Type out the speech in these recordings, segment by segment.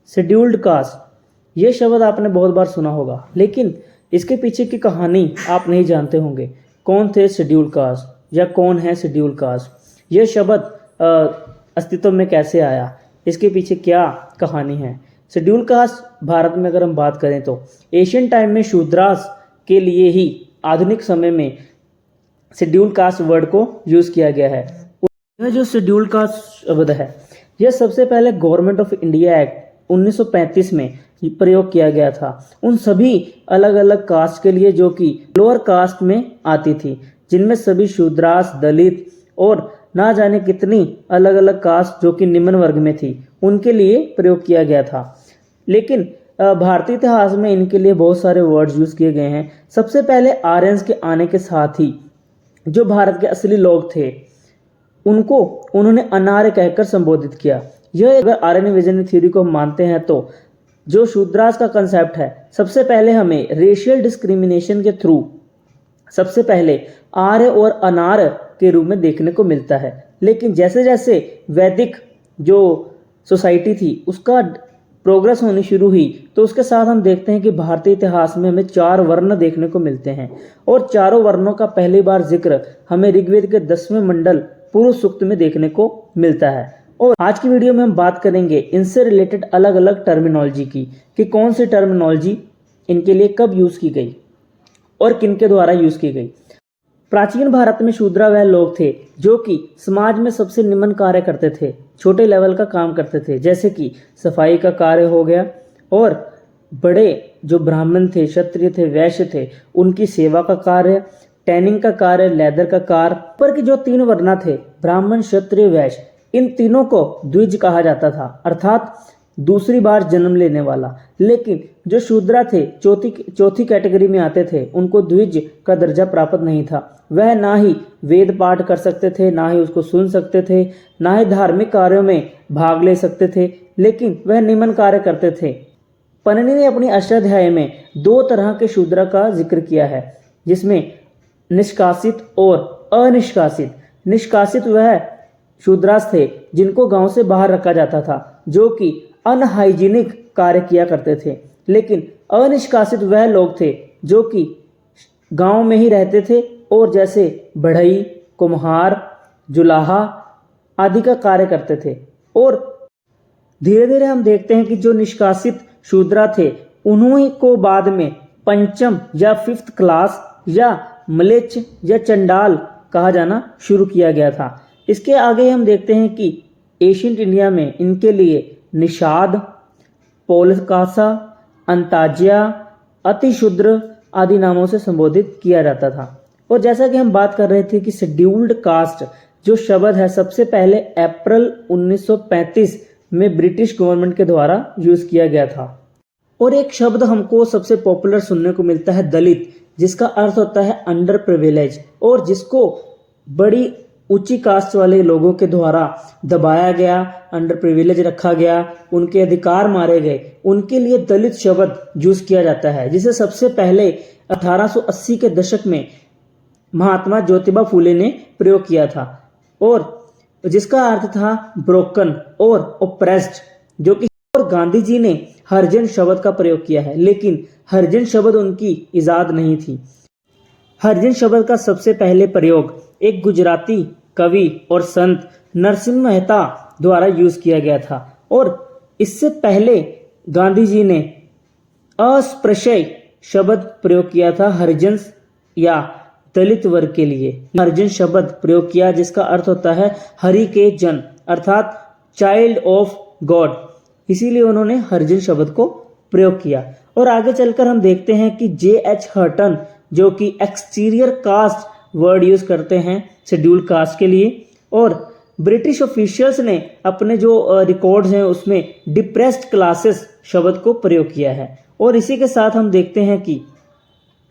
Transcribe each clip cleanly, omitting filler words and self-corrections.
Scheduled caste, ये शब्द आपने बहुत बार सुना होगा, लेकिन इसके पीछे की कहानी आप नहीं जानते होंगे। कौन थे शेड्यूल्ड कास्ट या कौन है शेड्यूल्ड कास्ट, यह शब्द अस्तित्व में कैसे आया, इसके पीछे क्या कहानी है। शेड्यूल्ड कास्ट भारत में अगर हम बात करें तो एशियन टाइम में शूद्रास के लिए ही आधुनिक समय में शेड्यूल्ड कास्ट वर्ड को यूज़ किया गया है। यह जो शेड्यूल्ड कास्ट शब्द है, यह सबसे पहले गवर्नमेंट ऑफ इंडिया एक्ट 1935 में प्रयोग किया गया था उन सभी अलग अलग कास्ट के लिए जो कि लोअर कास्ट में आती थी, जिनमें सभी शूद्रास, दलित और ना जाने कितनी अलग अलग कास्ट जो कि निम्न वर्ग में थी, उनके लिए प्रयोग किया गया था। लेकिन भारतीय इतिहास में इनके लिए बहुत सारे वर्ड्स यूज किए गए हैं। सबसे पहले आर्यंस के आने के साथ ही जो भारत के असली लोग थे उनको उन्होंने अनार्य कहकर संबोधित किया। यह अगर आर्यन विजन थ्योरी को हम मानते हैं तो जो शूद्रास का कंसेप्ट है, सबसे पहले हमें रेशियल डिस्क्रिमिनेशन के थ्रू सबसे पहले आर्य और अनार्य के रूप में देखने को मिलता है। लेकिन जैसे जैसे वैदिक जो सोसाइटी थी उसका प्रोग्रेस होनी शुरू हुई तो उसके साथ हम देखते हैं कि भारतीय इतिहास में हमें 4 वर्ण देखने को मिलते हैं और चारों वर्णों का पहली बार जिक्र हमें ऋग्वेद के 10वें मंडल पूर्व सूक्त में देखने को मिलता है। और आज की वीडियो में हम बात करेंगे इनसे रिलेटेड अलग अलग टर्मिनोलॉजी की, कि कौन सी टर्मिनोलॉजी इनके लिए कब यूज की गई और किनके द्वारा यूज की गई। प्राचीन भारत में शूद्र वह लोग थे जो कि समाज में सबसे निम्न कार्य करते थे, छोटे लेवल का काम करते थे, जैसे कि सफाई का कार्य हो गया, और बड़े जो ब्राह्मण थे, क्षत्रिय थे, वैश्य थे, उनकी सेवा का कार्य, टैनिंग का कार्य, लेदर का कार्य। पर के जो 3 वर्ण थे, ब्राह्मण, क्षत्रिय, वैश्य, इन तीनों को द्विज कहा जाता था, अर्थात दूसरी बार जन्म लेने वाला। लेकिन जो शूद्र थे, चौथी कैटेगरी में आते थे, उनको द्विज का दर्जा प्राप्त नहीं था। वह ना ही वेद पाठ कर सकते थे, ना ही उसको सुन सकते थे, ना ही धार्मिक कार्यों में भाग ले सकते थे, लेकिन वह निम्न कार्य करते थे। पनिनी ने अपनी अष्टाध्याय में 2 तरह के शूद्र का जिक्र किया है, जिसमें निष्कासित और अनिष्कासित। निष्कासित वह शूद्रास थे जिनको गांव से बाहर रखा जाता था, जो कि अनहाइजीनिक कार्य किया करते थे। लेकिन अनिष्कासित वह लोग थे जो कि गांव में ही रहते थे और जैसे बढ़ई, कुम्हार, जुलाहा आदि का कार्य करते थे। और धीरे धीरे हम देखते हैं कि जो निष्कासित शूद्र थे उन्हीं को बाद में पंचम या 5th क्लास या म्लेच्छ या चंडाल कहा जाना शुरू किया गया था। इसके आगे हम देखते हैं कि एशियंट इंडिया में इनके लिए निषाद, पोलकासा, अंताज्या, अतिशूद्र आदि नामों से संबोधित किया जाता था। और जैसा कि हम बात कर रहे थे कि शेड्यूल्ड कास्ट जो शब्द है सबसे पहले अप्रैल 1935 में ब्रिटिश गवर्नमेंट के द्वारा यूज किया गया था। और एक शब्द हमको सबसे पॉपुलर सुनने को मिलता है दलित, जिसका अर्थ होता है अंडर प्रिविलेज, और जिसको बड़ी ऊंची कास्ट वाले लोगों के द्वारा दबाया गया, अंडर प्रिविलेज रखा गया, उनके अधिकार मारे गए, उनके लिए दलित शब्द यूज किया जाता है, जिसे सबसे पहले 1880 के दशक में महात्मा ज्योतिबा फूले ने प्रयोग किया था, और जिसका अर्थ था ब्रोकन और ओप्रेस्ड, जो कि और गांधी जी ने हरिजन शब्द का प्रयोग किया है, लेकिन हरिजन शब्द उनकी इजाद नहीं थी। हरिजन शब्द का सबसे पहले प्रयोग एक गुजराती कवि और संत नरसिंह मेहता द्वारा यूज किया गया था, और इससे पहले गांधी जी ने अस्पृश्य शब्द प्रयोग किया था हरिजन या दलित वर्ग के लिए। हरिजन शब्द प्रयोग किया जिसका अर्थ होता है हरि के जन, अर्थात चाइल्ड ऑफ गॉड, इसीलिए उन्होंने हरिजन शब्द को प्रयोग किया। और आगे चलकर हम देखते हैं कि J.H. हर्टन जो कि एक्सटीरियर कास्ट वर्ड यूज करते हैं शेड्यूल्ड कास्ट के लिए, और ब्रिटिश ऑफिशियल्स ने अपने जो रिकॉर्ड्स हैं उसमें डिप्रेस्ड क्लासेस शब्द को प्रयोग किया है। और इसी के साथ हम देखते हैं कि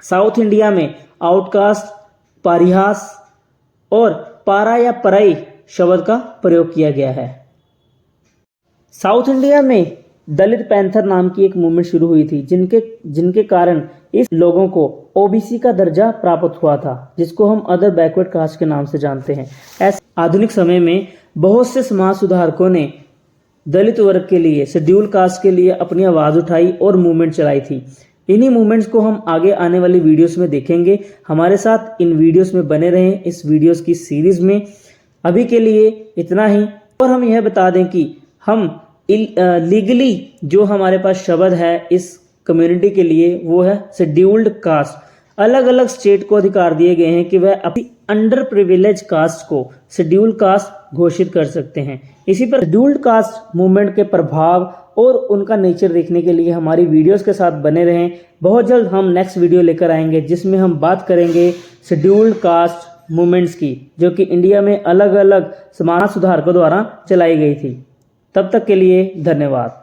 साउथ इंडिया में आउटकास्ट, पारिहास और पारा या पराई शब्द का प्रयोग किया गया है। साउथ इंडिया में दलित पैंथर नाम की एक मूवमेंट शुरू हुई थी, जिनके कारण इस लोगों को ओबीसी का दर्जा प्राप्त हुआ था, जिसको हम अदर बैकवर्ड कास्ट के नाम से जानते हैं। ऐसे आधुनिक समय में बहुत से समाज सुधारकों ने दलित वर्ग के लिए, शेड्यूल कास्ट के लिए अपनी आवाज़ उठाई और मूवमेंट चलाई थी। इन्हीं मूवमेंट्स को हम आगे आने वाली वीडियोस में देखेंगे। हमारे साथ इन वीडियोस में बने रहें इस वीडियोस की सीरीज में। अभी के लिए इतना ही। और हम यह बता दें कि हम लीगली जो हमारे पास शब्द है इस कम्युनिटी के लिए वो है शेड्यूल्ड कास्ट। अलग अलग स्टेट को अधिकार दिए गए हैं कि वह अपनी अंडर प्रिविलेज कास्ट को शेड्यूल कास्ट घोषित कर सकते हैं। इसी पर शेड्यूल्ड कास्ट मूवमेंट के प्रभाव और उनका नेचर देखने के लिए हमारी वीडियोस के साथ बने रहें। बहुत जल्द हम नेक्स्ट वीडियो लेकर आएंगे जिसमें हम बात करेंगे शेड्यूल्ड कास्ट मूवमेंट्स की, जो कि इंडिया में अलग अलग समाज सुधारकों द्वारा चलाई गई थी। तब तक के लिए धन्यवाद।